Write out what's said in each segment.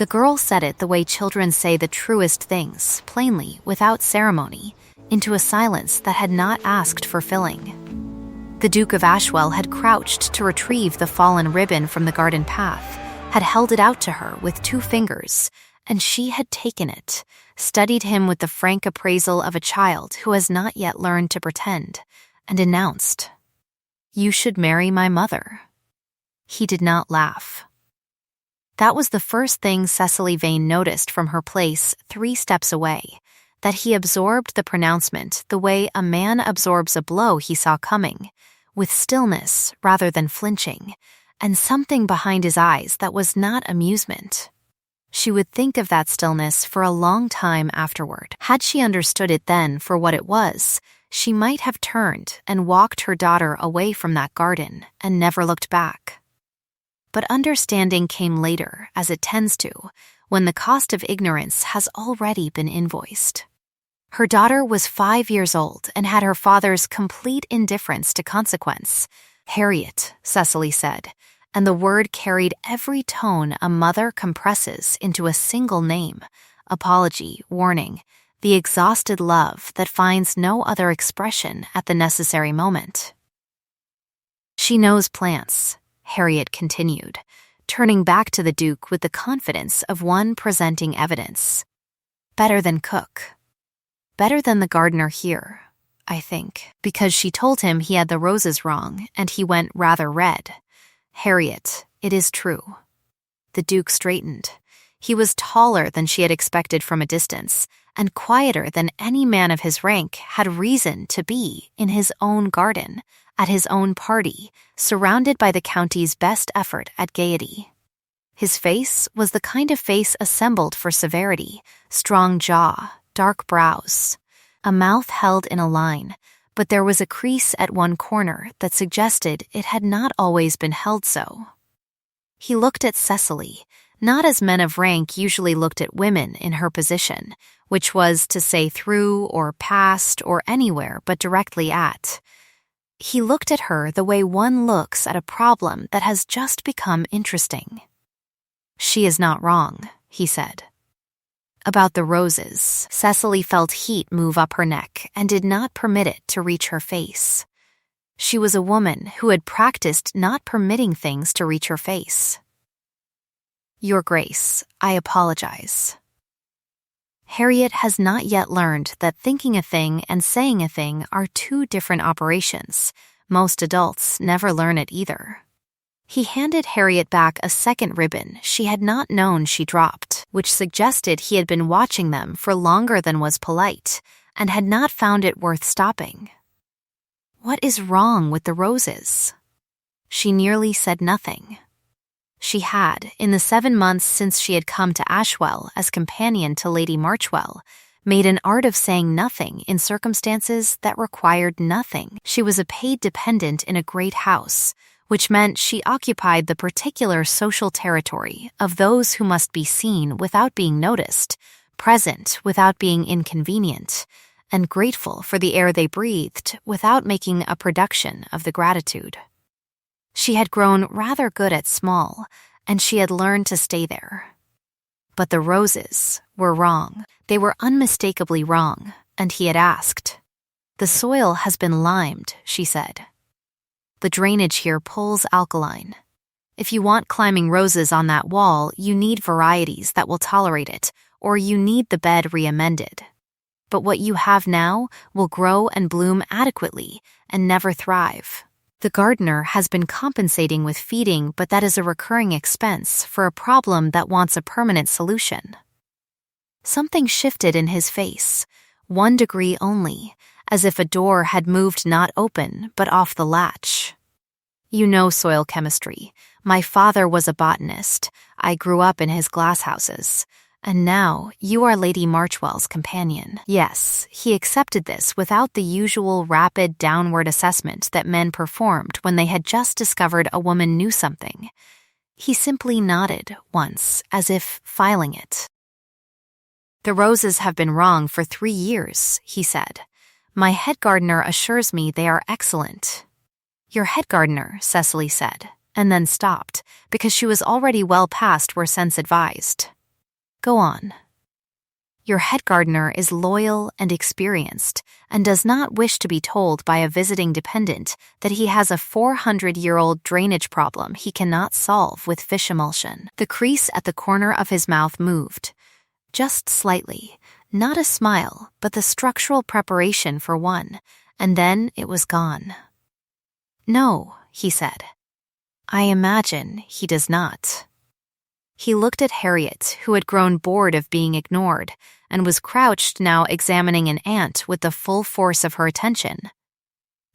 The girl said it the way children say the truest things, plainly, without ceremony, into a silence that had not asked for filling. The Duke of Ashwell had crouched to retrieve the fallen ribbon from the garden path, had held it out to her with 2 fingers, and she had taken it, studied him with the frank appraisal of a child who has not yet learned to pretend, and announced, "You should marry my mother." He did not laugh. That was the first thing Cecily Vane noticed from her place 3 steps away, that he absorbed the pronouncement the way a man absorbs a blow he saw coming, with stillness rather than flinching, and something behind his eyes that was not amusement. She would think of that stillness for a long time afterward. Had she understood it then for what it was, she might have turned and walked her daughter away from that garden and never looked back. But understanding came later, as it tends to, when the cost of ignorance has already been invoiced. Her daughter was 5 years old and had her father's complete indifference to consequence. "Harriet," Cecily said, and the word carried every tone a mother compresses into a single name, apology, warning, the exhausted love that finds no other expression at the necessary moment. "She knows plants," Harriet continued, turning back to the Duke with the confidence of one presenting evidence. "Better than Cook. Better than the gardener here, I think, because she told him he had the roses wrong and he went rather red. Harriet, it is true." The Duke straightened. He was taller than she had expected from a distance, and quieter than any man of his rank had reason to be in his own garden, at his own party, surrounded by the county's best effort at gaiety. His face was the kind of face assembled for severity, strong jaw, dark brows, a mouth held in a line, but there was a crease at one corner that suggested it had not always been held so. He looked at Cecily, not as men of rank usually looked at women in her position, which was to say through or past or anywhere but directly at. He looked at her the way one looks at a problem that has just become interesting. "She is not wrong," he said. About the roses, Cecily felt heat move up her neck and did not permit it to reach her face. She was a woman who had practiced not permitting things to reach her face. "Your Grace, I apologize." Harriet has not yet learned that thinking a thing and saying a thing are 2 different operations. Most adults never learn it either. He handed Harriet back a second ribbon she had not known she dropped, which suggested he had been watching them for longer than was polite, and had not found it worth stopping. "What is wrong with the roses?" She nearly said nothing. She had, in the 7 months since she had come to Ashwell as companion to Lady Marchwell, made an art of saying nothing in circumstances that required nothing. She was a paid dependent in a great house, which meant she occupied the particular social territory of those who must be seen without being noticed, present without being inconvenient, and grateful for the air they breathed without making a production of the gratitude. She had grown rather good at small, and she had learned to stay there. But the roses were wrong. They were unmistakably wrong, and he had asked. "The soil has been limed," she said. "The drainage here pulls alkaline. If you want climbing roses on that wall, you need varieties that will tolerate it, or you need the bed re-amended. But what you have now will grow and bloom adequately and never thrive. The gardener has been compensating with feeding, but that is a recurring expense for a problem that wants a permanent solution." Something shifted in his face, 1 degree only, as if a door had moved not open but off the latch. "You know soil chemistry. My father was a botanist. I grew up in his glasshouses. And now you are Lady Marchwell's companion." Yes, he accepted this without the usual rapid downward assessment that men performed when they had just discovered a woman knew something. He simply nodded once, as if filing it. "The roses have been wrong for 3 years," he said. "My head gardener assures me they are excellent." "Your head gardener," Cecily said, and then stopped, because she was already well past where sense advised. Go on. Your head gardener is loyal and experienced and does not wish to be told by a visiting dependent that he has a 400-year-old drainage problem he cannot solve with fish emulsion. The crease at the corner of his mouth moved, just slightly, not a smile, but the structural preparation for one, and then it was gone. No, he said. I imagine he does not. He looked at Harriet, who had grown bored of being ignored, and was crouched now examining an ant with the full force of her attention.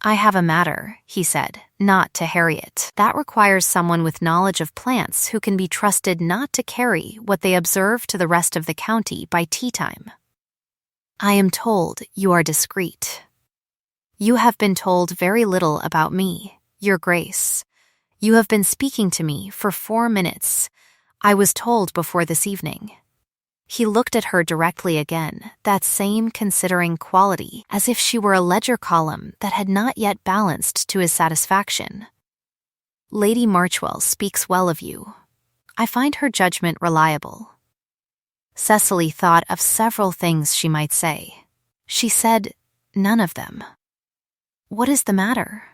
I have a matter, he said, not to Harriet. That requires someone with knowledge of plants who can be trusted not to carry what they observe to the rest of the county by tea time. I am told you are discreet. You have been told very little about me, Your Grace. You have been speaking to me for 4 minutes. I was told before this evening. He looked at her directly again, that same considering quality, as if she were a ledger column that had not yet balanced to his satisfaction. Lady Marchwell speaks well of you. I find her judgment reliable. Cecily thought of several things she might say. She said, none of them. What is the matter?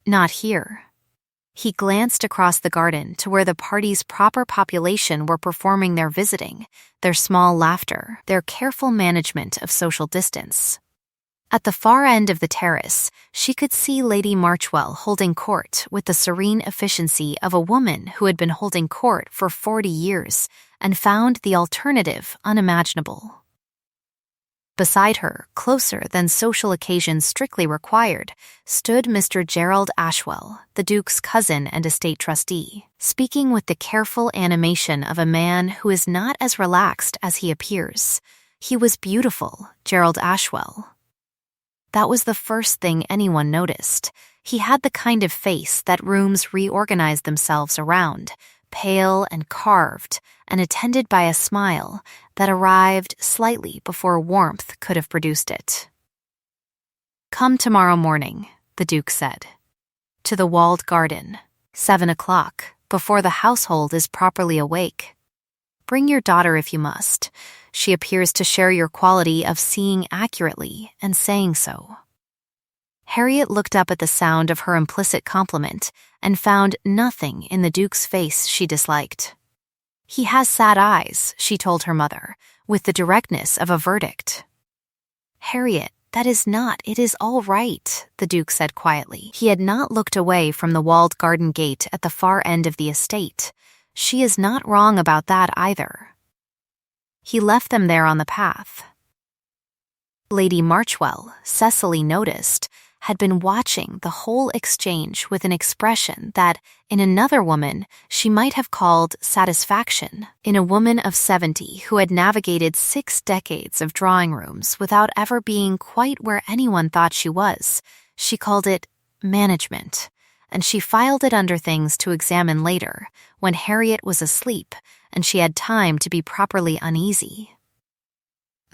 Not here. He glanced across the garden to where the party's proper population were performing their visiting, their small laughter, their careful management of social distance. At the far end of the terrace, she could see Lady Marchwell holding court with the serene efficiency of a woman who had been holding court for 40 years and found the alternative unimaginable. Beside her, closer than social occasions strictly required, stood Mr. Gerald Ashwell, the Duke's cousin and estate trustee, speaking with the careful animation of a man who is not as relaxed as he appears. He was beautiful, Gerald Ashwell. That was the first thing anyone noticed. He had the kind of face that rooms reorganize themselves around, pale and carved, and attended by a smile that arrived slightly before warmth could have produced it. Come tomorrow morning, the Duke said. To the walled garden, 7 o'clock, before the household is properly awake. Bring your daughter if you must. She appears to share your quality of seeing accurately and saying so. Harriet looked up at the sound of her implicit compliment and found nothing in the Duke's face she disliked. He has sad eyes, she told her mother, with the directness of a verdict. Harriet, that is not, it is all right, the Duke said quietly. He had not looked away from the walled garden gate at the far end of the estate. She is not wrong about that either. He left them there on the path. Lady Marchwell, Cecily noticed, had been watching the whole exchange with an expression that, in another woman, she might have called satisfaction. In a woman of 70 who had navigated 6 decades of drawing rooms without ever being quite where anyone thought she was, she called it management, and she filed it under things to examine later, when Harriet was asleep and she had time to be properly uneasy.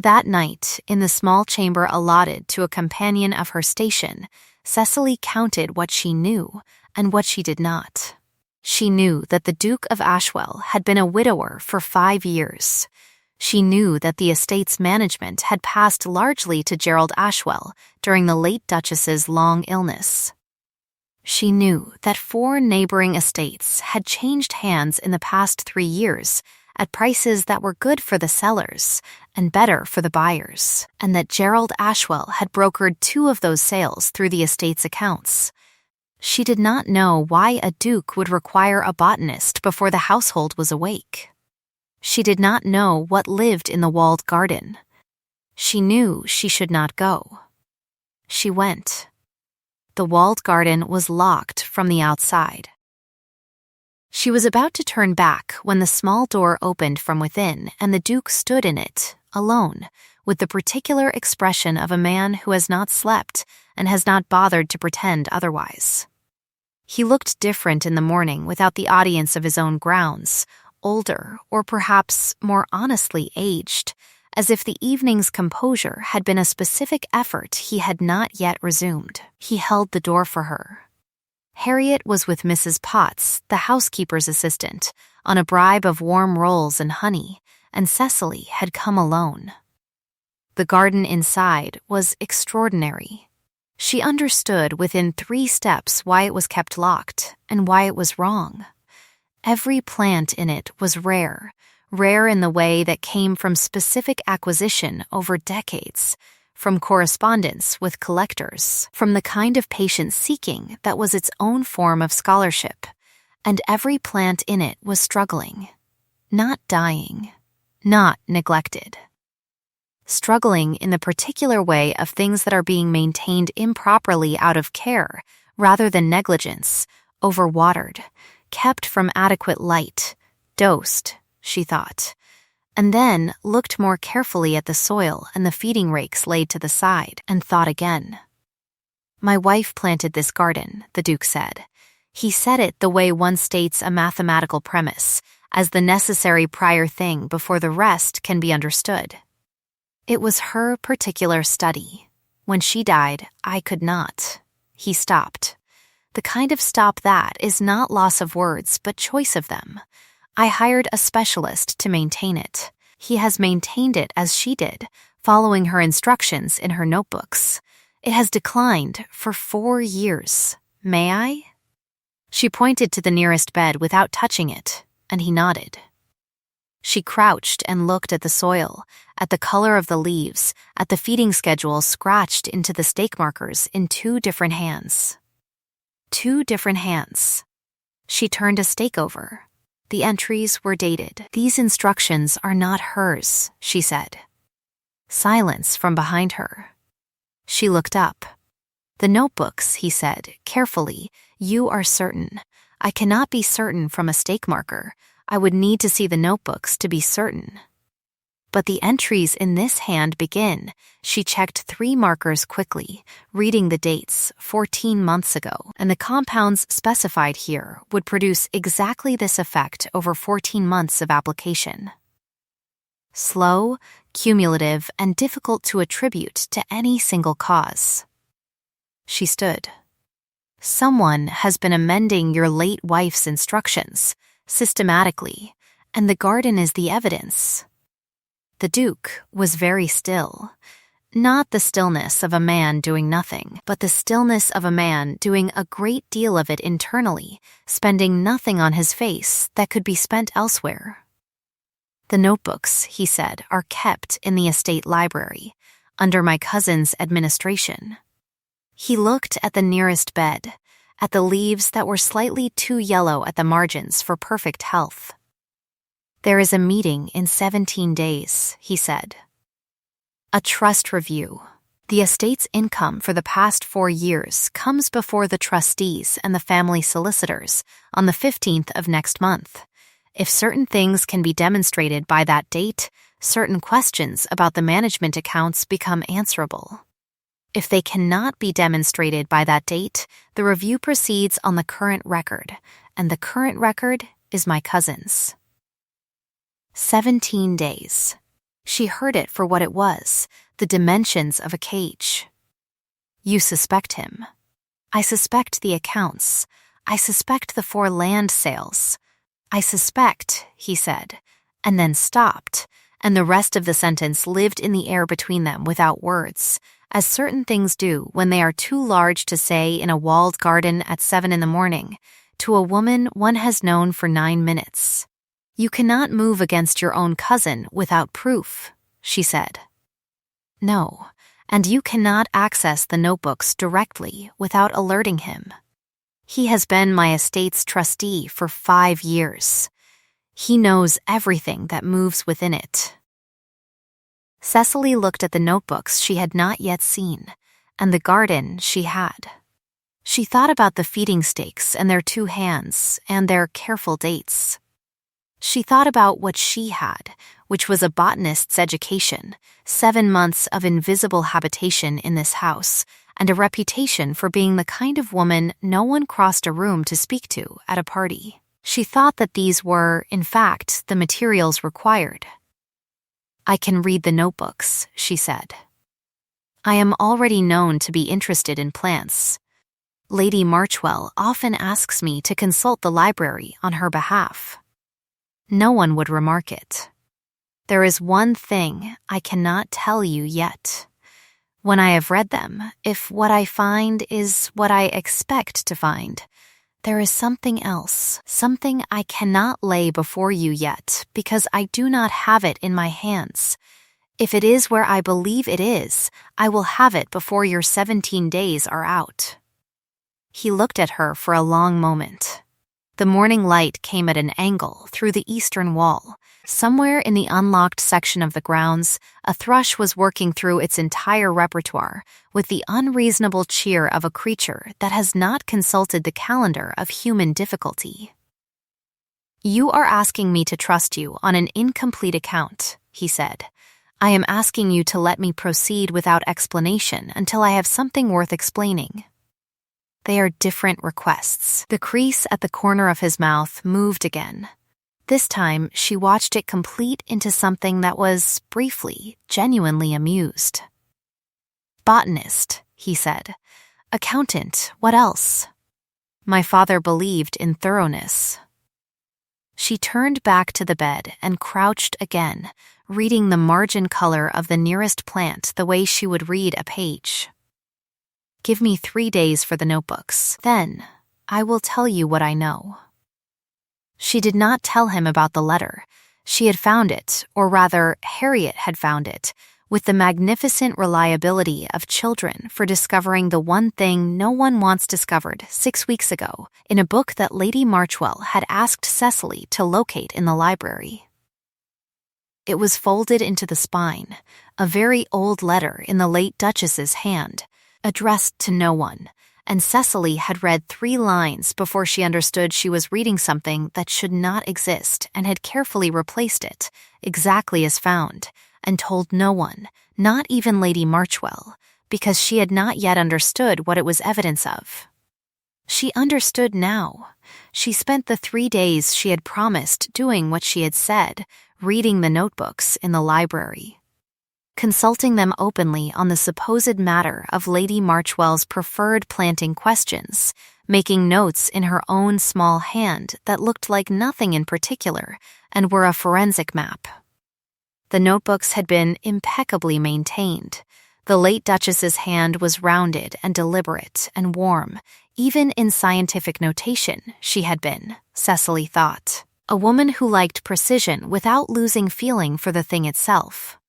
That night, in the small chamber allotted to a companion of her station, Cecily counted what she knew and what she did not. She knew that the Duke of Ashwell had been a widower for 5 years. She knew that the estate's management had passed largely to Gerald Ashwell during the late Duchess's long illness. She knew that 4 neighboring estates had changed hands in the past 3 years at prices that were good for the sellers and better for the buyers, and that Gerald Ashwell had brokered 2 of those sales through the estate's accounts. She did not know why a duke would require a botanist before the household was awake. She did not know what lived in the walled garden. She knew she should not go. She went. The walled garden was locked from the outside. She was about to turn back when the small door opened from within and the Duke stood in it, alone, with the particular expression of a man who has not slept and has not bothered to pretend otherwise. He looked different in the morning without the audience of his own grounds, older or perhaps more honestly aged, as if the evening's composure had been a specific effort he had not yet resumed. He held the door for her. Harriet was with Mrs. Potts, the housekeeper's assistant, on a bribe of warm rolls and honey, and Cecily had come alone. The garden inside was extraordinary. She understood within 3 steps why it was kept locked and why it was wrong. Every plant in it was rare in the way that came from specific acquisition over decades, from correspondence with collectors, from the kind of patient seeking that was its own form of scholarship, and every plant in it was struggling, not dying, not neglected. Struggling in the particular way of things that are being maintained improperly out of care rather than negligence, overwatered, kept from adequate light, dosed, she thought, and then looked more carefully at the soil and the feeding rakes laid to the side, and thought again. My wife planted this garden, the Duke said. He said it the way one states a mathematical premise, as the necessary prior thing before the rest can be understood. It was her particular study. When she died, I could not. He stopped. The kind of stop that is not loss of words, but choice of them. I hired a specialist to maintain it. He has maintained it as she did, following her instructions in her notebooks. It has declined for 4 years. May I? She pointed to the nearest bed without touching it, and he nodded. She crouched and looked at the soil, at the color of the leaves, at the feeding schedule scratched into the stake markers in 2 different hands. 2 different hands. She turned a stake over. The entries were dated. These instructions are not hers, she said. Silence from behind her. She looked up. The notebooks, he said, carefully. You are certain. I cannot be certain from a stake marker. I would need to see the notebooks to be certain. But the entries in this hand begin. She checked 3 markers quickly, reading the dates 14 months ago, and the compounds specified here would produce exactly this effect over 14 months of application. Slow, cumulative, and difficult to attribute to any single cause. She stood. Someone has been amending your late wife's instructions, systematically, and the garden is the evidence. The Duke was very still. Not the stillness of a man doing nothing, but the stillness of a man doing a great deal of it internally, spending nothing on his face that could be spent elsewhere. The notebooks, he said, are kept in the estate library, under my cousin's administration. He looked at the nearest bed, at the leaves that were slightly too yellow at the margins for perfect health. There is a meeting in 17 days, he said. A trust review. The estate's income for the past 4 years comes before the trustees and the family solicitors on the 15th of next month. If certain things can be demonstrated by that date, certain questions about the management accounts become answerable. If they cannot be demonstrated by that date, the review proceeds on the current record, and the current record is my cousin's. 17 days. She heard it for what it was, the dimensions of a cage. You suspect him. I suspect the accounts. I suspect the 4 land sales. I suspect, he said, and then stopped, and the rest of the sentence lived in the air between them without words, as certain things do when they are too large to say in a walled garden at 7 a.m, to a woman one has known for 9 minutes. You cannot move against your own cousin without proof, she said. No, and you cannot access the notebooks directly without alerting him. He has been my estate's trustee for 5 years. He knows everything that moves within it. Cecily looked at the notebooks she had not yet seen, and the garden she had. She thought about the feeding stakes and their 2 hands and their careful dates. She thought about what she had, which was a botanist's education, 7 months of invisible habitation in this house, and a reputation for being the kind of woman no one crossed a room to speak to at a party. She thought that these were, in fact, the materials required. I can read the notebooks, she said. I am already known to be interested in plants. Lady Marchwell often asks me to consult the library on her behalf. No one would remark it. There is one thing I cannot tell you yet. When I have read them, if what I find is what I expect to find, there is something else, something I cannot lay before you yet because I do not have it in my hands. If it is where I believe it is, I will have it before your 17 days are out." He looked at her for a long moment. The morning light came at an angle through the eastern wall. Somewhere in the unlocked section of the grounds, a thrush was working through its entire repertoire with the unreasonable cheer of a creature that has not consulted the calendar of human difficulty. "You are asking me to trust you on an incomplete account," he said. "I am asking you to let me proceed without explanation until I have something worth explaining." They are different requests. The crease at the corner of his mouth moved again. This time, she watched it complete into something that was, briefly, genuinely amused. "Botanist," he said. "Accountant, what else?" "My father believed in thoroughness." She turned back to the bed and crouched again, reading the margin color of the nearest plant the way she would read a page. "Give me 3 days for the notebooks. Then, I will tell you what I know." She did not tell him about the letter. She had found it, or rather, Harriet had found it, with the magnificent reliability of children for discovering the one thing no one once discovered 6 weeks ago in a book that Lady Marchwell had asked Cecily to locate in the library. It was folded into the spine, a very old letter in the late Duchess's hand, addressed to no one, and Cecily had read 3 lines before she understood she was reading something that should not exist and had carefully replaced it, exactly as found, and told no one, not even Lady Marchwell, because she had not yet understood what it was evidence of. She understood now. She spent the 3 days she had promised doing what she had said, reading the notebooks in the library, consulting them openly on the supposed matter of Lady Marchwell's preferred planting questions, making notes in her own small hand that looked like nothing in particular and were a forensic map. The notebooks had been impeccably maintained. The late Duchess's hand was rounded and deliberate and warm. Even in scientific notation, she had been, Cecily thought, a woman who liked precision without losing feeling for the thing itself.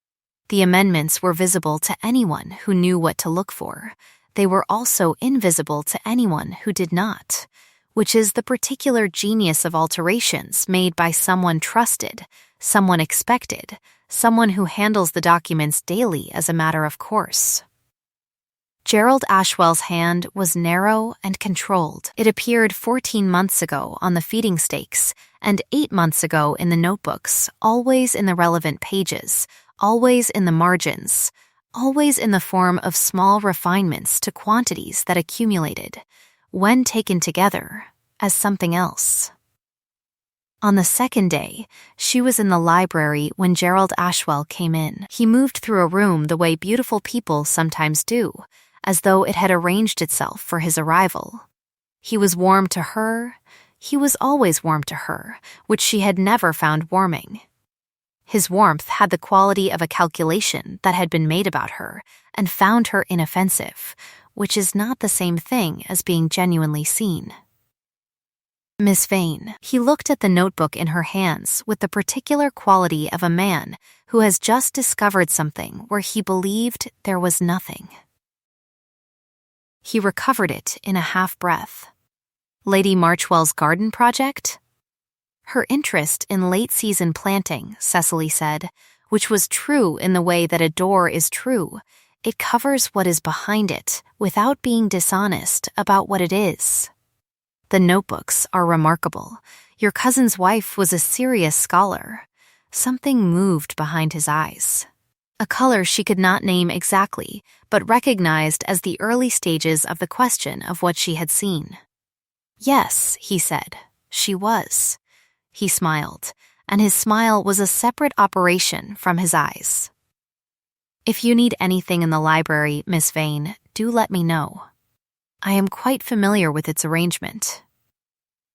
The amendments were visible to anyone who knew what to look for. They were also invisible to anyone who did not, which is the particular genius of alterations made by someone trusted, someone expected, someone who handles the documents daily as a matter of course. Gerald Ashwell's hand was narrow and controlled. It appeared 14 months ago on the feeding stakes and 8 months ago in the notebooks, always in the relevant pages, always in the margins, always in the form of small refinements to quantities that accumulated, when taken together, as something else. On the second day, she was in the library when Gerald Ashwell came in. He moved through a room the way beautiful people sometimes do, as though it had arranged itself for his arrival. He was warm to her. He was always warm to her, which she had never found warming. His warmth had the quality of a calculation that had been made about her and found her inoffensive, which is not the same thing as being genuinely seen. Miss Vane, he looked at the notebook in her hands with the particular quality of a man who has just discovered something where he believed there was nothing. He recovered it in a half-breath. Lady Marchwell's garden project? Her interest in late-season planting, Cecily said, which was true in the way that a door is true. It covers what is behind it without being dishonest about what it is. The notebooks are remarkable. Your cousin's wife was a serious scholar. Something moved behind his eyes. A color she could not name exactly, but recognized as the early stages of the question of what she had seen. Yes, he said, she was. He smiled, and his smile was a separate operation from his eyes. If you need anything in the library, Miss Vane, do let me know. I am quite familiar with its arrangement.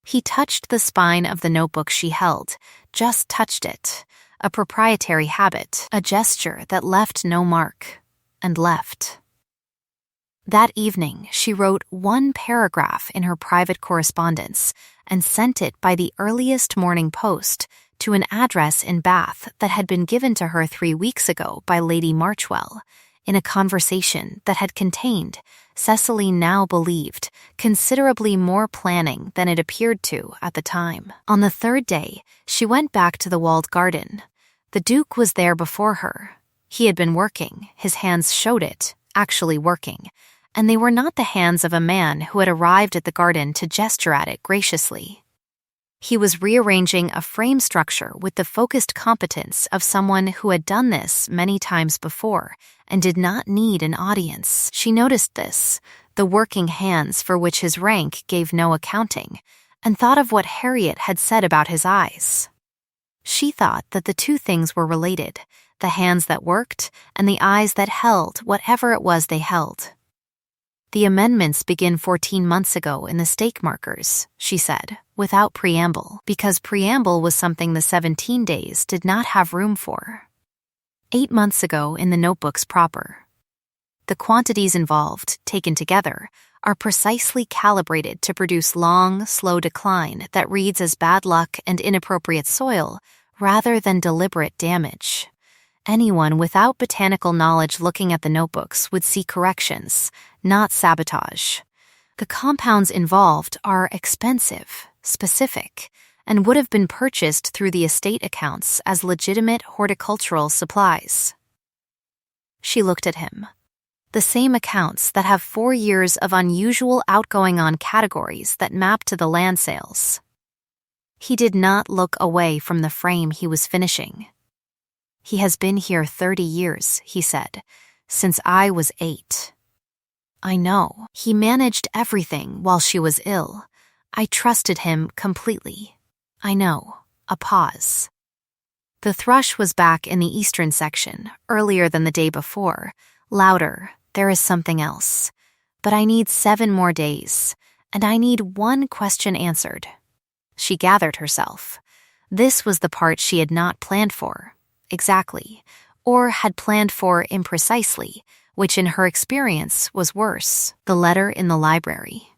He touched the spine of the notebook she held, just touched it. a proprietary habit, a gesture that left no mark, and left. That evening, she wrote one paragraph in her private correspondence and sent it by the earliest morning post to an address in Bath that had been given to her 3 weeks ago by Lady Marchwell, in a conversation that had contained, Cecily now believed, considerably more planning than it appeared to at the time. On the third day, she went back to the walled garden. The Duke was there before her. He had been working, his hands showed it, actually working, and they were not the hands of a man who had arrived at the garden to gesture at it graciously. He was rearranging a frame structure with the focused competence of someone who had done this many times before and did not need an audience. She noticed this, the working hands for which his rank gave no accounting, and thought of what Harriet had said about his eyes. She thought that the two things were related, the hands that worked and the eyes that held whatever it was they held. "The amendments begin 14 months ago in the stake markers," she said, without preamble, because preamble was something the 17 days did not have room for. 8 months ago in the notebooks proper. The quantities involved, taken together, are precisely calibrated to produce long, slow decline that reads as bad luck and inappropriate soil rather than deliberate damage. Anyone without botanical knowledge looking at the notebooks would see corrections, not sabotage. The compounds involved are expensive, specific, and would have been purchased through the estate accounts as legitimate horticultural supplies. She looked at him. The same accounts that have 4 years of unusual outgoing on categories that map to the land sales. He did not look away from the frame he was finishing. "He has been here 30 years, he said, "since I was 8. I know. He managed everything while she was ill. I trusted him completely. I know." A pause. The thrush was back in the eastern section, earlier than the day before, louder. "There is something else. But I need 7 more days, and I need one question answered." She gathered herself. This was the part she had not planned for. Exactly, or had planned for imprecisely, which in her experience was worse. The letter in the library.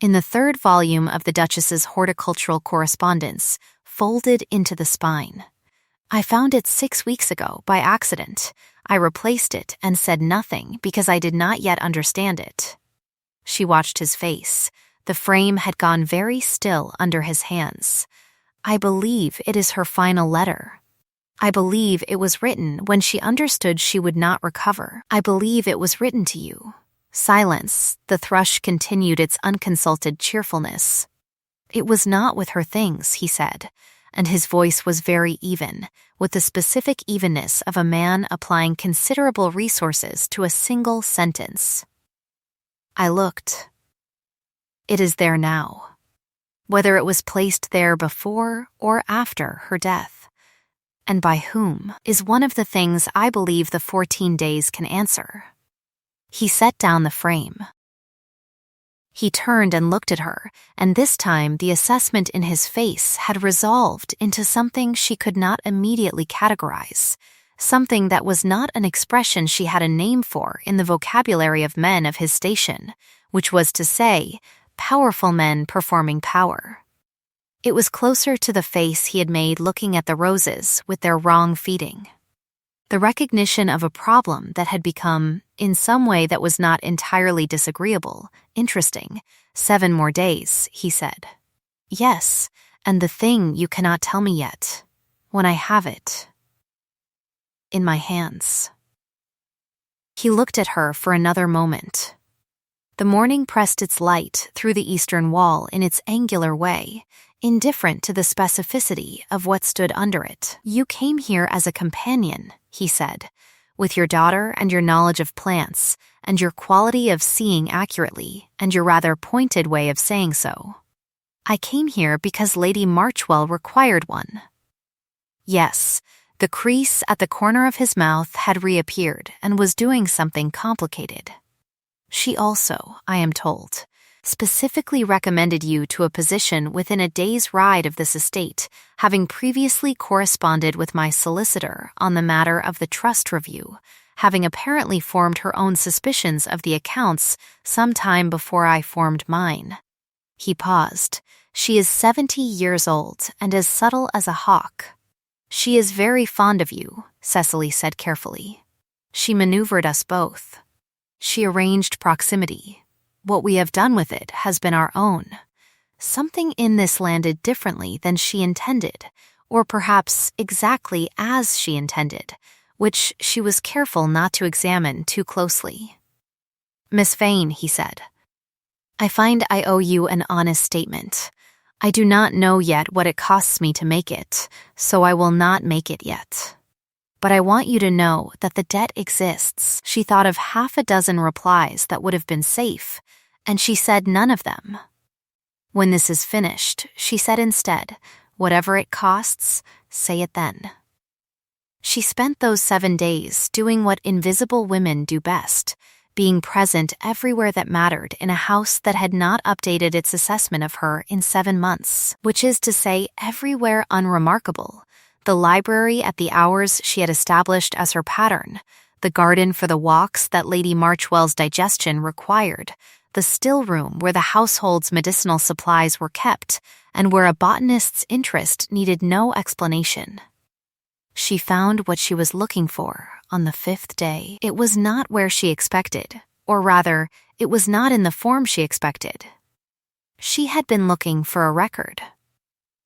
In the 3rd volume of the Duchess's horticultural correspondence, folded into the spine. "I found it 6 weeks ago by accident. I replaced it and said nothing because I did not yet understand it." She watched his face. The frame had gone very still under his hands. "I believe it is her final letter. I believe it was written when she understood she would not recover. I believe it was written to you." Silence. The thrush continued its unconsulted cheerfulness. "It was not with her things," he said, and his voice was very even, with the specific evenness of a man applying considerable resources to a single sentence. I looked. It is there now. Whether it was placed there before or after her death, and by whom, is one of the things I believe the 14 days can answer. He set down the frame. He turned and looked at her, and this time the assessment in his face had resolved into something she could not immediately categorize, something that was not an expression she had a name for in the vocabulary of men of his station, which was to say, powerful men performing power. It was closer to the face he had made looking at the roses with their wrong feeding. The recognition of a problem that had become, in some way that was not entirely disagreeable, interesting. 7 more days, he said. Yes, and the thing you cannot tell me yet, when I have it in my hands. He looked at her for another moment. The morning pressed its light through the eastern wall in its angular way, indifferent to the specificity of what stood under it. You came here as a companion, he said, with your daughter and your knowledge of plants, and your quality of seeing accurately, and your rather pointed way of saying so. I came here because Lady Marchwell required one. Yes, the crease at the corner of his mouth had reappeared and was doing something complicated. She also, I am told, specifically recommended you to a position within a day's ride of this estate, having previously corresponded with my solicitor on the matter of the trust review, having apparently formed her own suspicions of the accounts some time before I formed mine." He paused. "She is 70 years old and as subtle as a hawk." "She is very fond of you," Cecily said carefully. "She maneuvered us both. She arranged proximity. What we have done with it has been our own. Something in this landed differently than she intended, or perhaps exactly as she intended, which she was careful not to examine too closely." "Miss Vane," he said, "I find I owe you an honest statement. I do not know yet what it costs me to make it, so I will not make it yet. But I want you to know that the debt exists." She thought of half a dozen replies that would have been safe, and she said none of them. "When this is finished," she said instead, "whatever it costs, say it then." She spent those 7 days doing what invisible women do best, being present everywhere that mattered in a house that had not updated its assessment of her in 7 months, which is to say everywhere unremarkable. The library at the hours she had established as her pattern, the garden for the walks that Lady Marchwell's digestion required, the still room where the household's medicinal supplies were kept, and where a botanist's interest needed no explanation. She found what she was looking for on the 5th day. It was not where she expected, or rather, it was not in the form she expected. She had been looking for a record.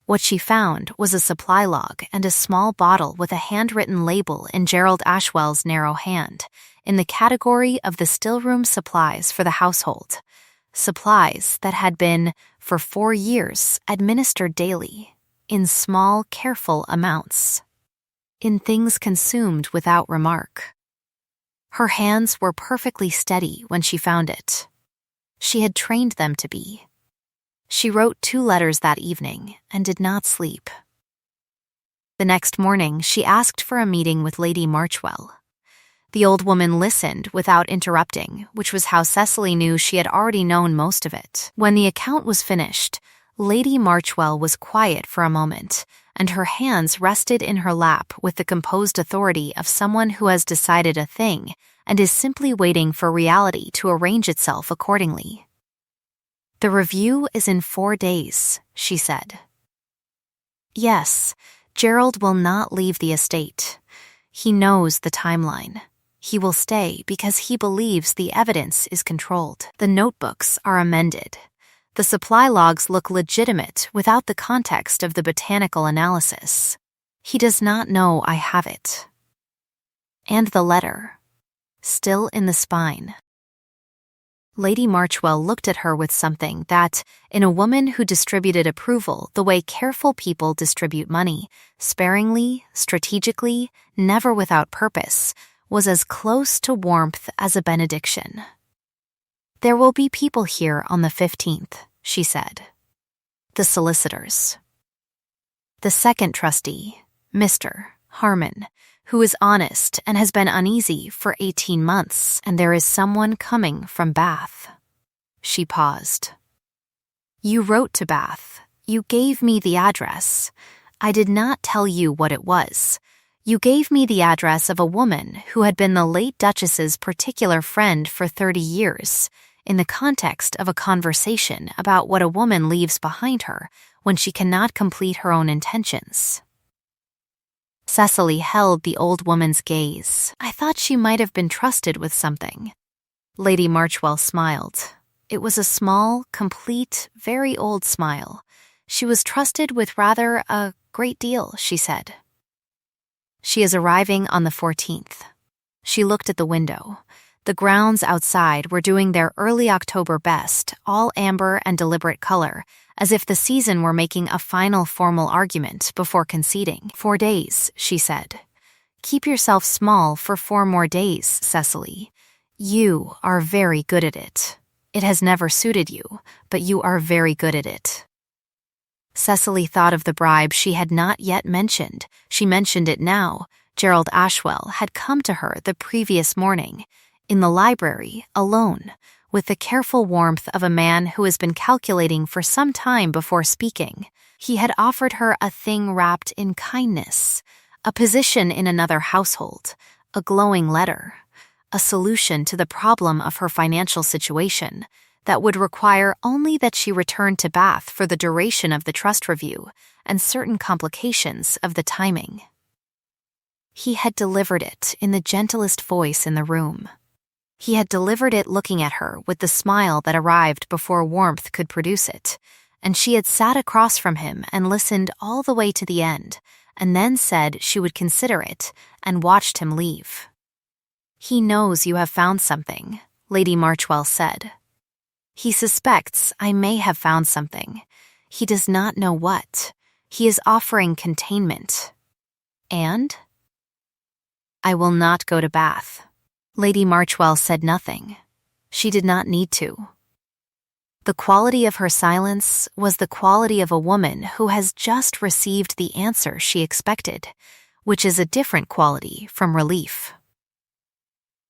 What she found was a supply log and a small bottle with a handwritten label in Gerald Ashwell's narrow hand, in the category of the stillroom supplies for the household. Supplies that had been, for 4 years, administered daily, in small, careful amounts. In things consumed without remark. Her hands were perfectly steady when she found it. She had trained them to be. She wrote 2 letters that evening and did not sleep. The next morning, she asked for a meeting with Lady Marchwell. The old woman listened without interrupting, which was how Cecily knew she had already known most of it. When the account was finished, Lady Marchwell was quiet for a moment, and her hands rested in her lap with the composed authority of someone who has decided a thing and is simply waiting for reality to arrange itself accordingly. "The review is in 4 days, she said. "Yes, Gerald will not leave the estate. He knows the timeline. He will stay because he believes the evidence is controlled. The notebooks are amended. The supply logs look legitimate without the context of the botanical analysis. He does not know I have it. And the letter, still in the spine." Lady Marchwell looked at her with something that, in a woman who distributed approval the way careful people distribute money, sparingly, strategically, never without purpose, was as close to warmth as a benediction. "There will be people here on the 15th, she said. "The solicitors. The second trustee, Mr. Harmon, who is honest and has been uneasy for 18 months, and there is someone coming from Bath." She paused. "You wrote to Bath. You gave me the address. I did not tell you what it was. You gave me the address of a woman who had been the late Duchess's particular friend for 30 years, in the context of a conversation about what a woman leaves behind her when she cannot complete her own intentions." Cecily held the old woman's gaze. "I thought she might have been trusted with something." Lady Marchwell smiled. It was a small, complete, very old smile. "She was trusted with rather a great deal," she said. "She is arriving on the 14th. She looked at the window. The grounds outside were doing their early October best, all amber and deliberate color, as if the season were making a final formal argument before conceding. 4 days, she said. "Keep yourself small for 4 more days, Cecily. You are very good at it. It has never suited you, but you are very good at it." Cecily thought of the bribe she had not yet mentioned. She mentioned it now. Gerald Ashwell had come to her the previous morning, in the library, alone, with the careful warmth of a man who has been calculating for some time before speaking. He had offered her a thing wrapped in kindness, a position in another household, a glowing letter, a solution to the problem of her financial situation that would require only that she return to Bath for the duration of the trust review and certain complications of the timing. He had delivered it in the gentlest voice in the room. He had delivered it looking at her with the smile that arrived before warmth could produce it, and she had sat across from him and listened all the way to the end, and then said she would consider it and watched him leave. "He knows you have found something," Lady Marchwell said. "He suspects I may have found something. He does not know what. He is offering containment. And? I will not go to Bath." Lady Marchwell said nothing. She did not need to. The quality of her silence was the quality of a woman who has just received the answer she expected, which is a different quality from relief.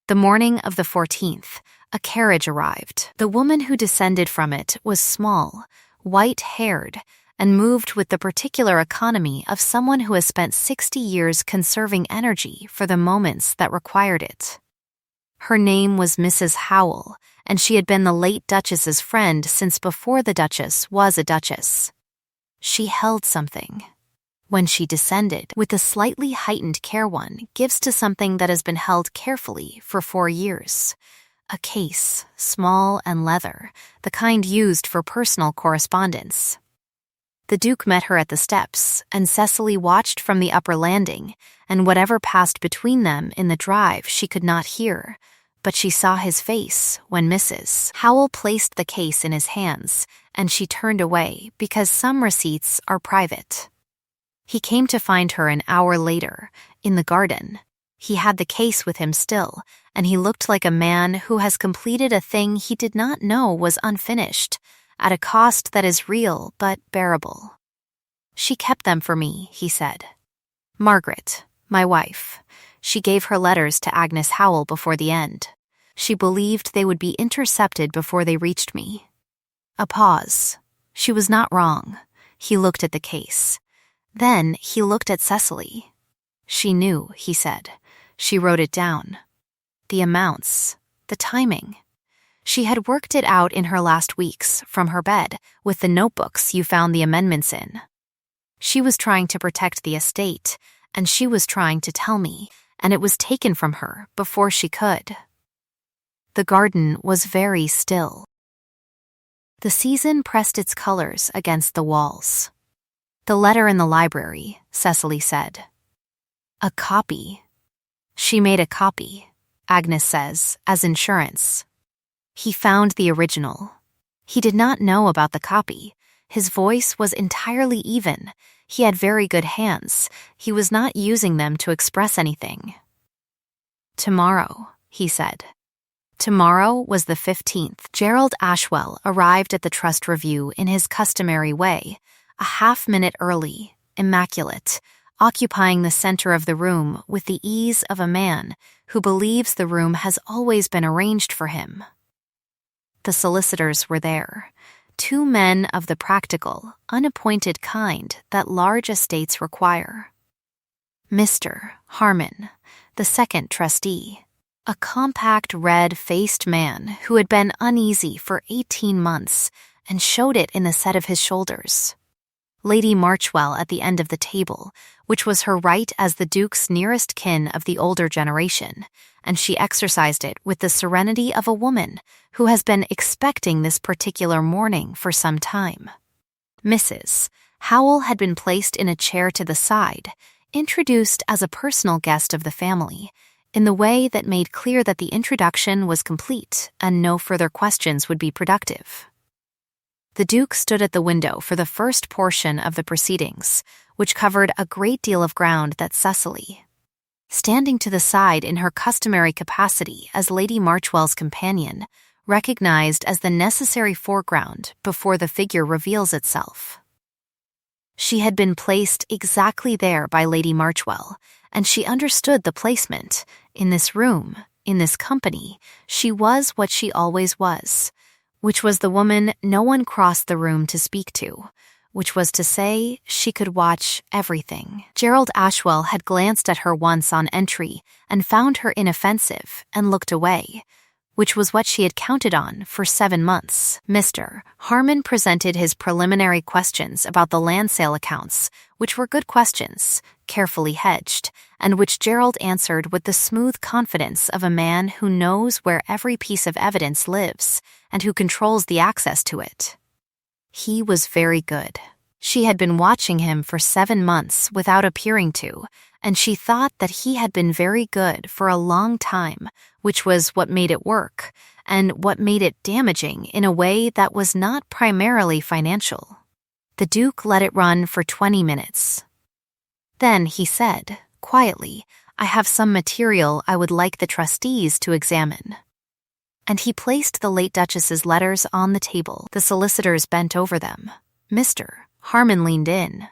The morning of the 14th, a carriage arrived. The woman who descended from it was small, white-haired, and moved with the particular economy of someone who has spent 60 years conserving energy for the moments that required it. Her name was Mrs. Howell, and she had been the late Duchess's friend since before the Duchess was a Duchess. She held something. When she descended, with the slightly heightened care one gives to something that has been held carefully for 4 years. A case, small and leather, the kind used for personal correspondence. The Duke met her at the steps, and Cecily watched from the upper landing, and whatever passed between them in the drive she could not hear, but she saw his face when Mrs. Howell placed the case in his hands, and she turned away because some receipts are private. He came to find her an hour later, in the garden. He had the case with him still, and he looked like a man who has completed a thing he did not know was unfinished, at a cost that is real but bearable. "She kept them for me," he said. "Margaret, my wife. She gave her letters to Agnes Howell before the end. She believed they would be intercepted before they reached me." A pause. She was not wrong. He looked at the case. Then he looked at Cecily. "She knew," he said. "She wrote it down. The amounts, the timing. She had worked it out in her last weeks, from her bed, with the notebooks you found the amendments in. She was trying to protect the estate, and she was trying to tell me, and it was taken from her before she could." The garden was very still. The season pressed its colors against the walls. "The letter in the library," Cecily said. "A copy. She made a copy," Agnes says, as insurance. "He found the original. He did not know about the copy. His voice was entirely even. He had very good hands. He was not using them to express anything." "Tomorrow," he said. Tomorrow was the 15th. Gerald Ashwell arrived at the trust review in his customary way, a half-minute early, immaculate, occupying the center of the room with the ease of a man who believes the room has always been arranged for him. The solicitors were there, 2 men of the practical, unappointed kind that large estates require. Mr. Harmon, the second trustee, a compact red-faced man who had been uneasy for 18 months and showed it in the set of his shoulders. Lady Marchwell at the end of the table, which was her right as the Duke's nearest kin of the older generation, and she exercised it with the serenity of a woman who has been expecting this particular morning for some time. Mrs. Howell had been placed in a chair to the side, introduced as a personal guest of the family, in the way that made clear that the introduction was complete and no further questions would be productive. The Duke stood at the window for the first portion of the proceedings, which covered a great deal of ground that Cecily, standing to the side in her customary capacity as Lady Marchwell's companion, recognized as the necessary foreground before the figure reveals itself. She had been placed exactly there by Lady Marchwell, and she understood the placement, in this room, in this company, she was what she always was, which was the woman no one crossed the room to speak to, which was to say she could watch everything. Gerald Ashwell had glanced at her once on entry and found her inoffensive and looked away, which was what she had counted on for 7 months. Mr. Harmon presented his preliminary questions about the land sale accounts, which were good questions, carefully hedged, and which Gerald answered with the smooth confidence of a man who knows where every piece of evidence lives and who controls the access to it. He was very good. She had been watching him for 7 months without appearing to, and she thought that he had been very good for a long time, which was what made it work, and what made it damaging in a way that was not primarily financial. The Duke let it run for 20 minutes. Then he said, quietly, "I have some material I would like the trustees to examine." And he placed the late Duchess's letters on the table. The solicitors bent over them. Mr. Harmon leaned in.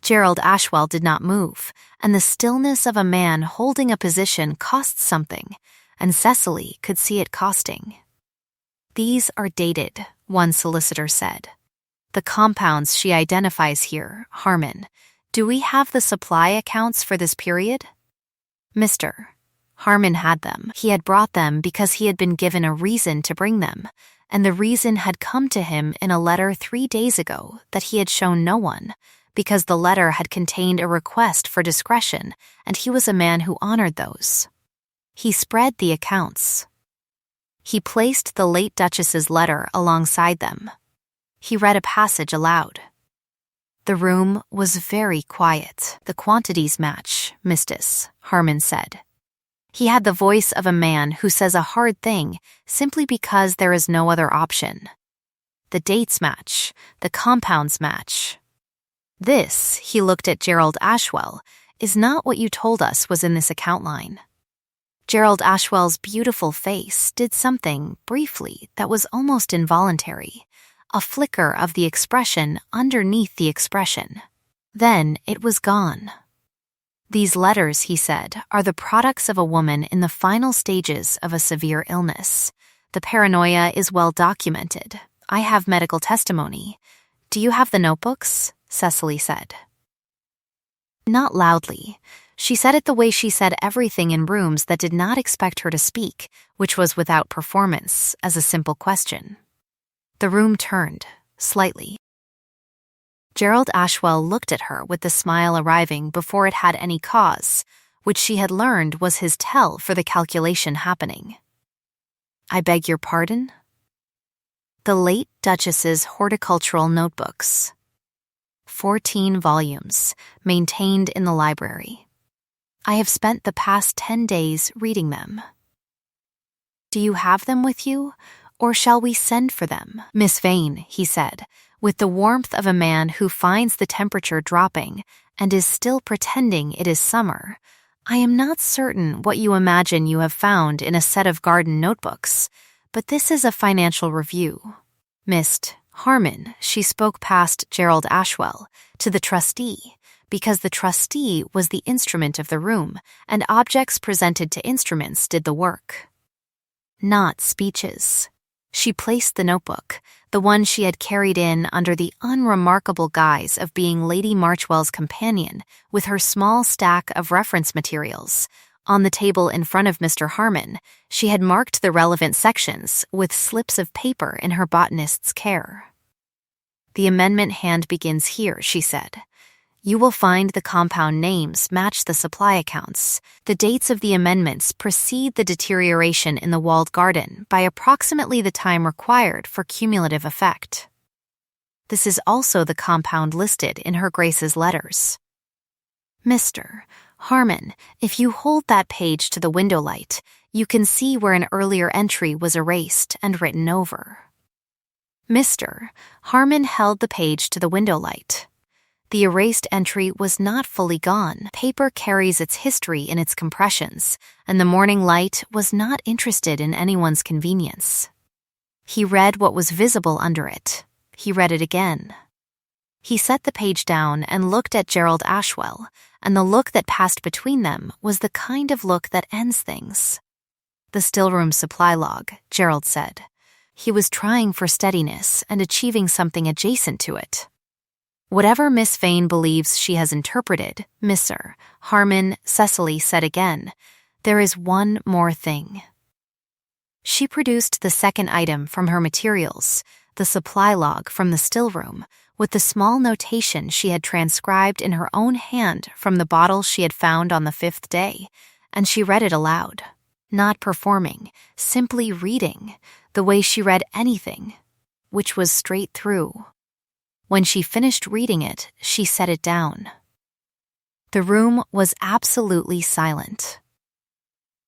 Gerald Ashwell did not move, and the stillness of a man holding a position costs something, and Cecily could see it costing. "These are dated," one solicitor said. "The compounds she identifies here, Harmon. Do we have the supply accounts for this period?" Mr. Harmon had them. He had brought them because he had been given a reason to bring them, and the reason had come to him in a letter 3 days ago that he had shown no one, because the letter had contained a request for discretion, and he was a man who honored those. He spread the accounts. He placed the late Duchess's letter alongside them. He read a passage aloud. The room was very quiet. "The quantities match, Mistis," Harmon said. He had the voice of a man who says a hard thing simply because there is no other option. "The dates match. The compounds match. This," he looked at Gerald Ashwell, "is not what you told us was in this account line." Gerald Ashwell's beautiful face did something, briefly, that was almost involuntary, a flicker of the expression underneath the expression. Then it was gone. "These letters," he said, "are the products of a woman in the final stages of a severe illness. The paranoia is well documented. I have medical testimony. Do you have the notebooks?" Cecily said. Not loudly. She said it the way she said everything in rooms that did not expect her to speak, which was without performance, as a simple question. The room turned, slightly. Gerald Ashwell looked at her with the smile arriving before it had any cause, which she had learned was his tell for the calculation happening. "I beg your pardon?" The late Duchess's horticultural notebooks. 14 volumes, maintained in the library. I have spent the past 10 days reading them. "Do you have them with you, or shall we send for them?" "Miss Vane," he said, with the warmth of a man who finds the temperature dropping and is still pretending it is summer, "I am not certain what you imagine you have found in a set of garden notebooks, but this is a financial review. Mr. Harmon," she spoke past Gerald Ashwell, to the trustee, because the trustee was the instrument of the room, and objects presented to instruments did the work. Not speeches. She placed the notebook, the one she had carried in under the unremarkable guise of being Lady Marchwell's companion, with her small stack of reference materials. On the table in front of Mr. Harmon, she had marked the relevant sections with slips of paper in her botanist's care. "The amendment hand begins here," she said. "You will find the compound names match the supply accounts. The dates of the amendments precede the deterioration in the walled garden by approximately the time required for cumulative effect. This is also the compound listed in Her Grace's letters." "Mr. Harmon, if you hold that page to the window light, you can see where an earlier entry was erased and written over." Mr. Harmon held the page to the window light. The erased entry was not fully gone. Paper carries its history in its compressions, and the morning light was not interested in anyone's convenience. He read what was visible under it. He read it again. He set the page down and looked at Gerald Ashwell, and the look that passed between them was the kind of look that ends things. The stillroom supply log, Gerald said. He was trying for steadiness and achieving something adjacent to it. Whatever Miss Vane believes she has interpreted, Mr. Harmon, Cecily said again, there is one more thing. She produced the second item from her materials, the supply log from the stillroom, with the small notation she had transcribed in her own hand from the bottle she had found on the 5th day, and she read it aloud. Not performing, simply reading, the way she read anything, which was straight through. When she finished reading it, she set it down. The room was absolutely silent.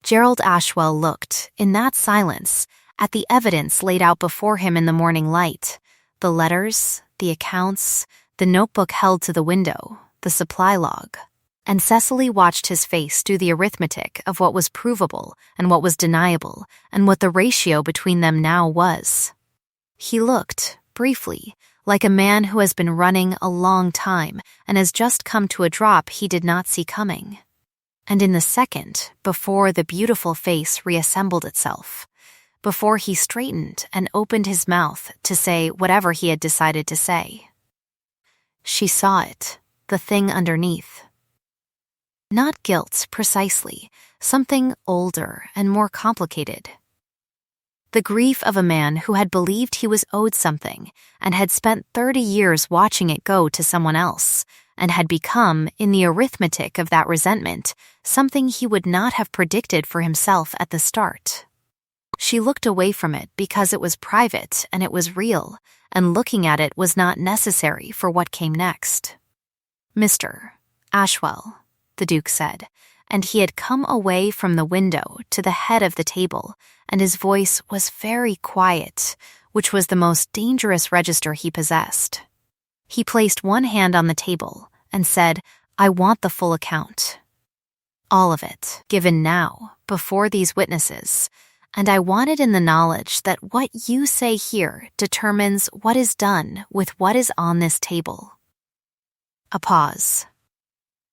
Gerald Ashwell looked, in that silence, at the evidence laid out before him in the morning light, the letters, the accounts, the notebook held to the window, the supply log. And Cecily watched his face do the arithmetic of what was provable and what was deniable, and what the ratio between them now was. He looked, briefly, like a man who has been running a long time and has just come to a drop he did not see coming. And in the second, before the beautiful face reassembled itself, before he straightened and opened his mouth to say whatever he had decided to say, she saw it, the thing underneath. Not guilt, precisely, something older and more complicated. The grief of a man who had believed he was owed something and had spent 30 years watching it go to someone else, and had become, in the arithmetic of that resentment, something he would not have predicted for himself at the start. She looked away from it because it was private and it was real, and looking at it was not necessary for what came next. Mr. Ashwell, the Duke said, and he had come away from the window to the head of the table, and his voice was very quiet, which was the most dangerous register he possessed. He placed one hand on the table and said, I want the full account. All of it, given now, before these witnesses, and I want it in the knowledge that what you say here determines what is done with what is on this table. A pause.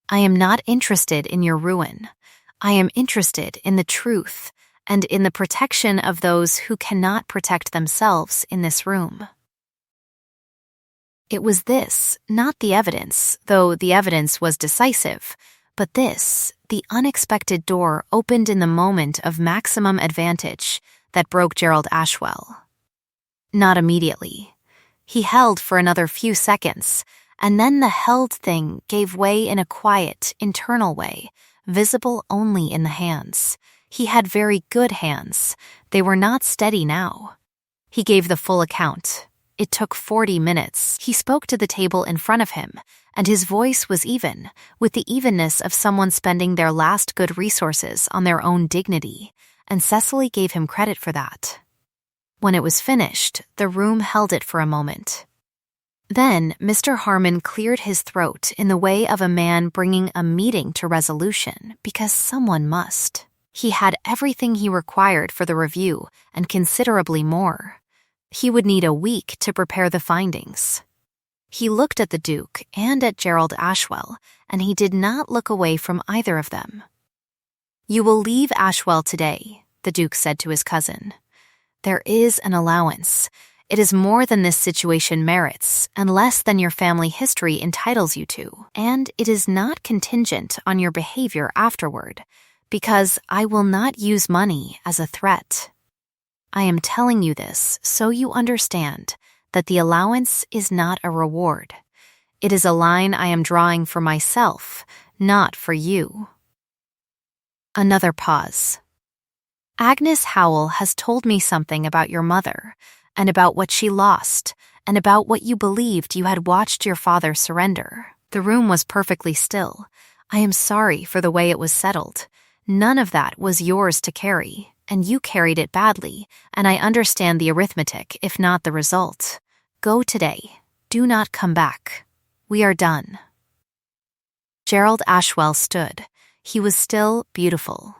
I am not interested in your ruin. I am interested in the truth and in the protection of those who cannot protect themselves in this room. It was this, not the evidence, though the evidence was decisive, but this, the unexpected door opened in the moment of maximum advantage, that broke Gerald Ashwell. Not immediately. He held for another few seconds, and then the held thing gave way in a quiet, internal way, visible only in the hands. He had very good hands. They were not steady now. He gave the full account. It took 40 minutes. He spoke to the table in front of him, and his voice was even, with the evenness of someone spending their last good resources on their own dignity, and Cecily gave him credit for that. When it was finished, the room held it for a moment. Then Mr. Harmon cleared his throat in the way of a man bringing a meeting to resolution because someone must. He had everything he required for the review and considerably more. He would need a week to prepare the findings. He looked at the Duke and at Gerald Ashwell, and he did not look away from either of them. You will leave Ashwell today, the Duke said to his cousin. There is an allowance. It is more than this situation merits, and less than your family history entitles you to, and it is not contingent on your behavior afterward, because I will not use money as a threat. I am telling you this so you understand that the allowance is not a reward. It is a line I am drawing for myself, not for you. Another pause. Agnes Howell has told me something about your mother, and about what she lost, and about what you believed you had watched your father surrender. The room was perfectly still. I am sorry for the way it was settled. None of that was yours to carry, and you carried it badly, and I understand the arithmetic, if not the result. Go today. Do not come back. We are done. Gerald Ashwell stood. He was still beautiful.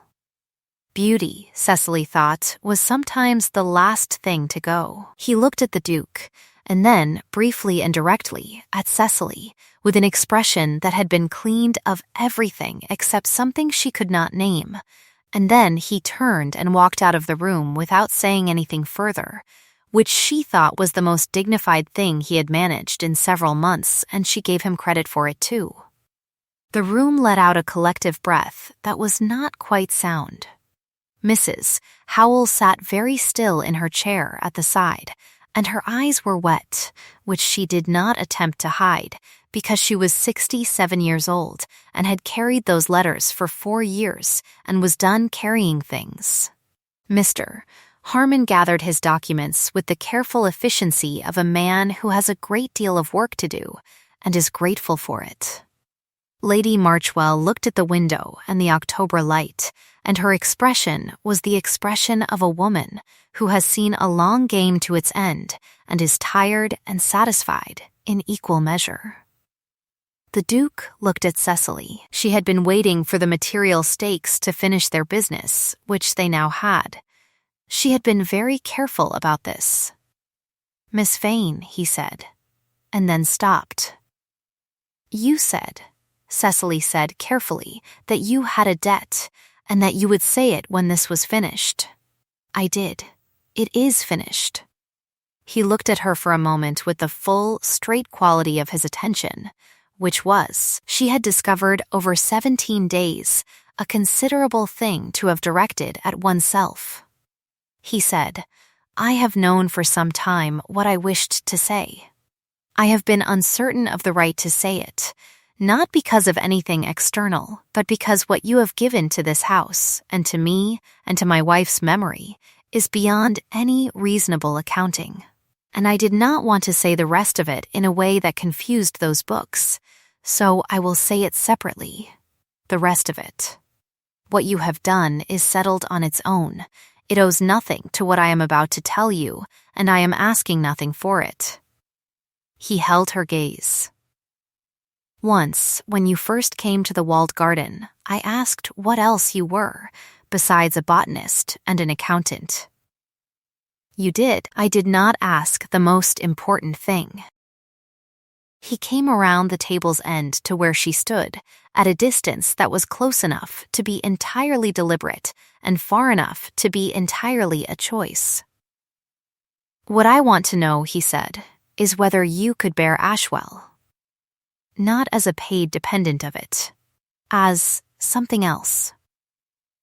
Beauty, Cecily thought, was sometimes the last thing to go. He looked at the Duke, and then, briefly and directly, at Cecily, with an expression that had been cleaned of everything except something she could not name, And then he turned and walked out of the room without saying anything further, which she thought was the most dignified thing he had managed in several months, and she gave him credit for it too. The room let out a collective breath that was not quite sound. Mrs. Howell sat very still in her chair at the side, and her eyes were wet, which she did not attempt to hide, because she was 67 years old and had carried those letters for 4 years and was done carrying things. Mr. Harmon gathered his documents with the careful efficiency of a man who has a great deal of work to do and is grateful for it. Lady Marchwell looked at the window and the October light, and her expression was the expression of a woman who has seen a long game to its end and is tired and satisfied in equal measure. The Duke looked at Cecily. She had been waiting for the material stakes to finish their business, which they now had. She had been very careful about this. "Miss Vane," he said, and then stopped. "You said," Cecily said carefully, "that you had a debt, and that you would say it when this was finished." "I did. It is finished." He looked at her for a moment with the full, straight quality of his attention, which was, she had discovered over 17 days, a considerable thing to have directed at oneself. He said, "I have known for some time what I wished to say. I have been uncertain of the right to say it, not because of anything external, but because what you have given to this house, and to me, and to my wife's memory, is beyond any reasonable accounting. And I did not want to say the rest of it in a way that confused those books, so I will say it separately. The rest of it. What you have done is settled on its own. It owes nothing to what I am about to tell you, and I am asking nothing for it." He held her gaze. "Once, when you first came to the walled garden, I asked what else you were, besides a botanist and an accountant. You did. I did not ask the most important thing." He came around the table's end to where she stood, at a distance that was close enough to be entirely deliberate and far enough to be entirely a choice. "What I want to know," he said, "is whether you could bear Ashwell. Not as a paid dependent of it. As something else.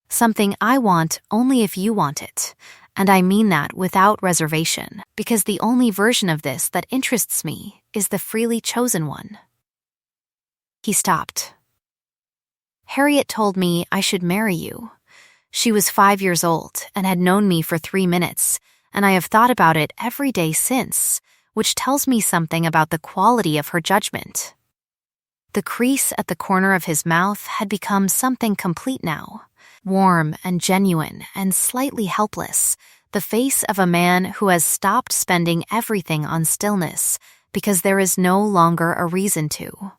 Something I want only if you want it, and I mean that without reservation, because the only version of this that interests me is the freely chosen one." He stopped. "Harriet told me I should marry you. She was 5 years old and had known me for 3 minutes, and I have thought about it every day since, which tells me something about the quality of her judgment." The crease at the corner of his mouth had become something complete now, warm and genuine and slightly helpless, the face of a man who has stopped spending everything on stillness because there is no longer a reason to.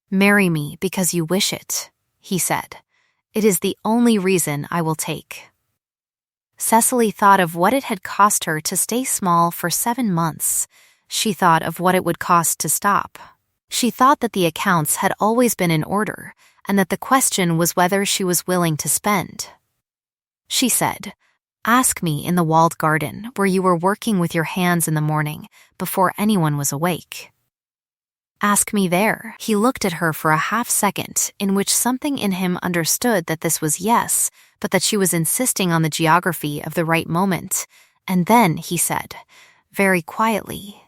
"Marry me because you wish it," he said. "It is the only reason I will take." Cecily thought of what it had cost her to stay small for 7 months. She thought of what it would cost to stop. She thought that the accounts had always been in order, and that the question was whether she was willing to spend. She said, "Ask me in the walled garden where you were working with your hands in the morning, before anyone was awake. Ask me there." He looked at her for a half-second in which something in him understood that this was yes, but that she was insisting on the geography of the right moment, and then he said, very quietly,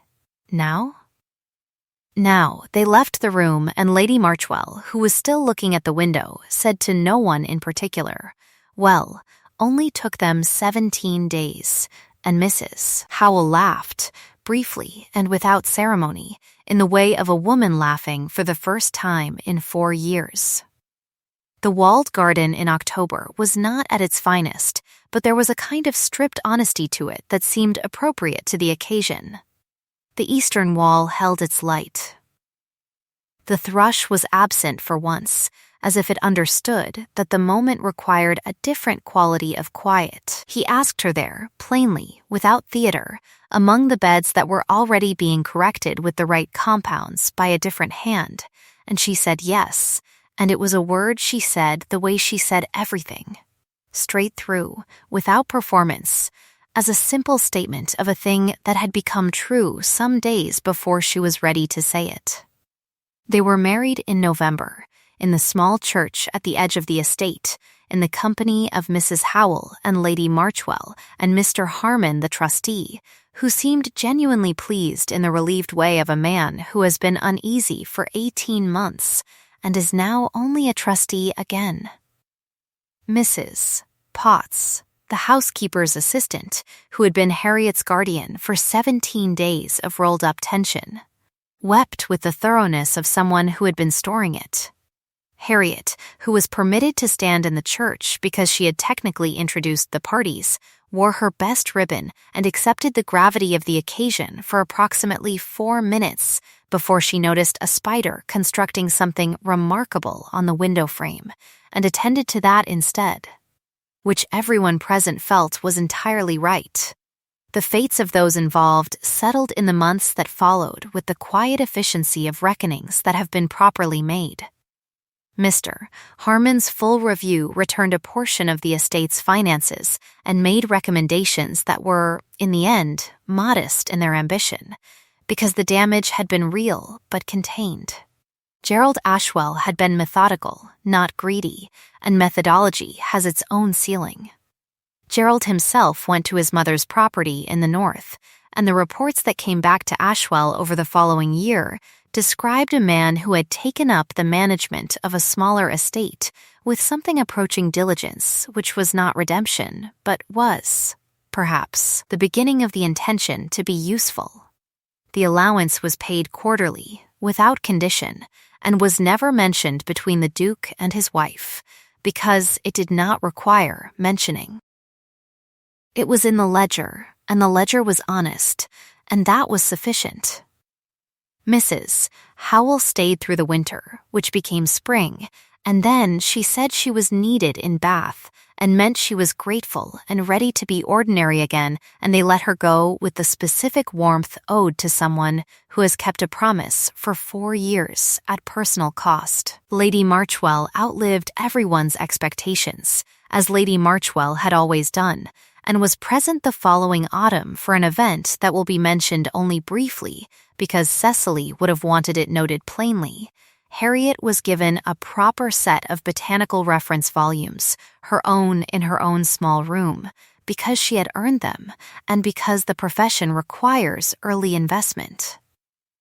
"Now?" Now, they left the room, and Lady Marchwell, who was still looking at the window, said to no one in particular, "Well, only took them 17 days, and Mrs. Howell laughed, briefly and without ceremony, in the way of a woman laughing for the first time in 4 years. The walled garden in October was not at its finest, but there was a kind of stripped honesty to it that seemed appropriate to the occasion. The eastern wall held its light. The thrush was absent for once, as if it understood that the moment required a different quality of quiet. He asked her there, plainly, without theater, among the beds that were already being corrected with the right compounds by a different hand, and she said yes, and it was a word she said the way she said everything. straight through, without performance, as a simple statement of a thing that had become true some days before she was ready to say it. They were married in November, in the small church at the edge of the estate, in the company of Mrs. Howell and Lady Marchwell and Mr. Harmon the trustee, who seemed genuinely pleased in the relieved way of a man who has been uneasy for 18 months and is now only a trustee again. Mrs. Potts, the housekeeper's assistant, who had been Harriet's guardian for 17 days of rolled-up tension, wept with the thoroughness of someone who had been storing it. Harriet, who was permitted to stand in the church because she had technically introduced the parties, wore her best ribbon and accepted the gravity of the occasion for approximately 4 minutes before she noticed a spider constructing something remarkable on the window frame, and attended to that instead, which everyone present felt was entirely right. The fates of those involved settled in the months that followed with the quiet efficiency of reckonings that have been properly made. Mr. Harmon's full review returned a portion of the estate's finances and made recommendations that were, in the end, modest in their ambition, because the damage had been real but contained. Gerald Ashwell had been methodical, not greedy, and methodology has its own ceiling. Gerald himself went to his mother's property in the north, and the reports that came back to Ashwell over the following year described a man who had taken up the management of a smaller estate with something approaching diligence, which was not redemption, but was, perhaps, the beginning of the intention to be useful. The allowance was paid quarterly, without condition, and was never mentioned between the Duke and his wife, because it did not require mentioning. It was in the ledger, and the ledger was honest, and that was sufficient. Mrs. Howell stayed through the winter, which became spring, and then she said she was needed in Bath and meant she was grateful and ready to be ordinary again, and they let her go with the specific warmth owed to someone who has kept a promise for 4 years at personal cost. Lady Marchwell outlived everyone's expectations, as Lady Marchwell had always done, and was present the following autumn for an event that will be mentioned only briefly because Cecily would have wanted it noted plainly. Harriet was given a proper set of botanical reference volumes, her own in her own small room, because she had earned them and because the profession requires early investment.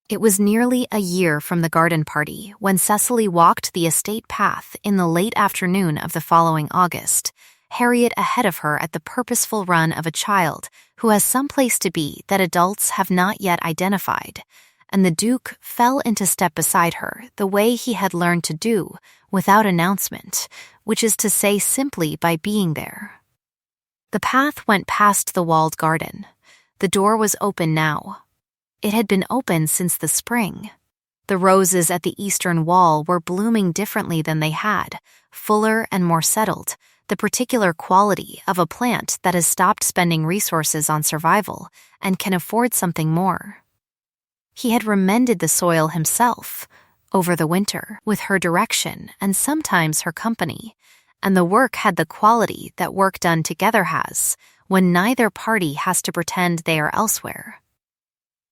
It was nearly a year from the garden party when Cecily walked the estate path in the late afternoon of the following August, Harriet ahead of her at the purposeful run of a child who has some place to be that adults have not yet identified, and the Duke fell into step beside her the way he had learned to do without announcement, which is to say simply by being there. The path went past the walled garden. The door was open now. It had been open since the spring. The roses at the eastern wall were blooming differently than they had, fuller and more settled, the particular quality of a plant that has stopped spending resources on survival and can afford something more. He had remended the soil himself, over the winter, with her direction and sometimes her company, and the work had the quality that work done together has, when neither party has to pretend they are elsewhere.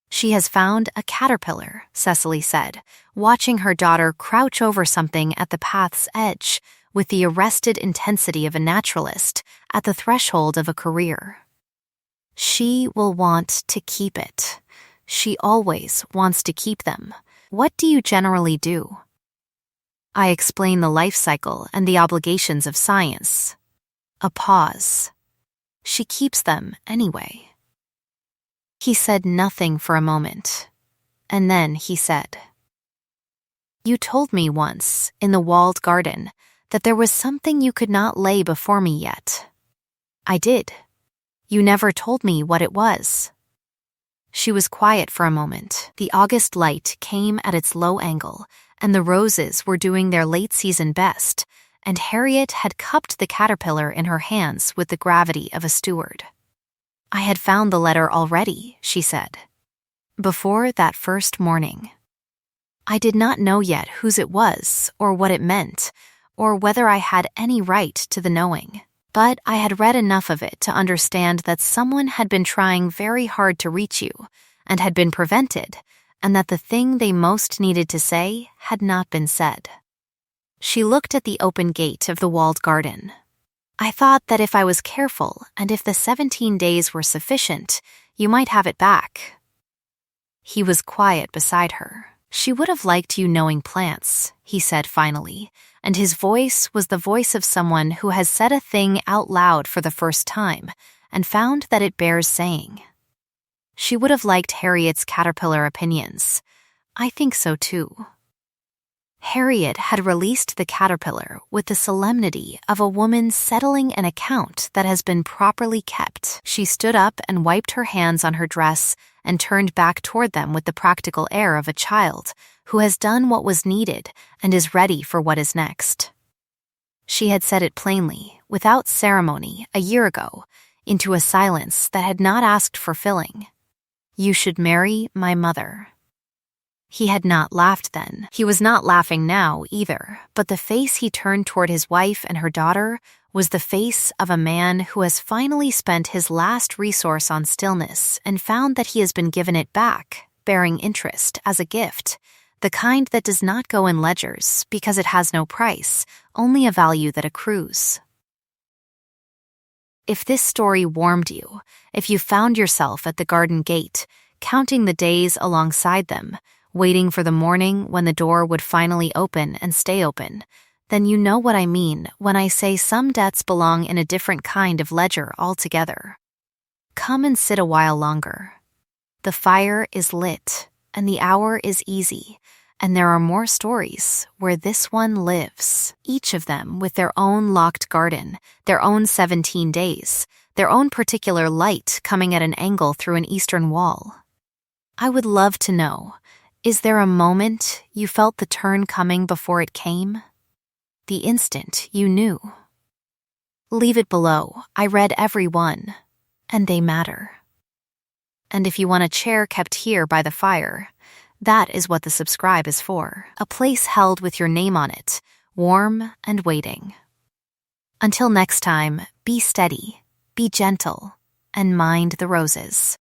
She has found a caterpillar, Cecily said, watching her daughter crouch over something at the path's edge, with the arrested intensity of a naturalist at the threshold of a career. She will want to keep it. She always wants to keep them. What do you generally do? I explain the life cycle and the obligations of science. A pause. She keeps them anyway. He said nothing for a moment, and then he said, "You told me once, in the walled garden, that there was something you could not lay before me yet. I did. You never told me what it was." She was quiet for a moment. The August light came at its low angle, and the roses were doing their late-season best, and Harriet had cupped the caterpillar in her hands with the gravity of a steward. "I had found the letter already," she said. "Before that first morning. I did not know yet whose it was, or what it meant, or whether I had any right to the knowing. But I had read enough of it to understand that someone had been trying very hard to reach you and had been prevented, and that the thing they most needed to say had not been said. She looked at the open gate of the walled garden. I thought that if I was careful and if the 17 days were sufficient, you might have it back. He was quiet beside her. She would have liked you knowing plants, he said finally, and his voice was the voice of someone who has said a thing out loud for the first time and found that it bears saying. She would have liked Harriet's caterpillar opinions. I think so too. Harriet had released the caterpillar with the solemnity of a woman settling an account that has been properly kept. She stood up and wiped her hands on her dress and turned back toward them with the practical air of a child who has done what was needed and is ready for what is next. She had said it plainly, without ceremony, a year ago, into a silence that had not asked for filling. You should marry my mother. He had not laughed then. He was not laughing now either, but the face he turned toward his wife and her daughter was the face of a man who has finally spent his last resource on stillness and found that he has been given it back, bearing interest as a gift, the kind that does not go in ledgers because it has no price, only a value that accrues. If this story warmed you, if you found yourself at the garden gate, counting the days alongside them, waiting for the morning when the door would finally open and stay open, then you know what I mean when I say some debts belong in a different kind of ledger altogether. Come and sit a while longer. The fire is lit, and the hour is easy, and there are more stories where this one lives, each of them with their own locked garden, their own 17 days, their own particular light coming at an angle through an eastern wall. I would love to know, is there a moment you felt the turn coming before it came? The instant you knew. Leave it below. I read every one, and they matter. And if you want a chair kept here by the fire, that is what the subscribe is for, a place held with your name on it, warm and waiting. Until next time, be steady, be gentle, and mind the roses.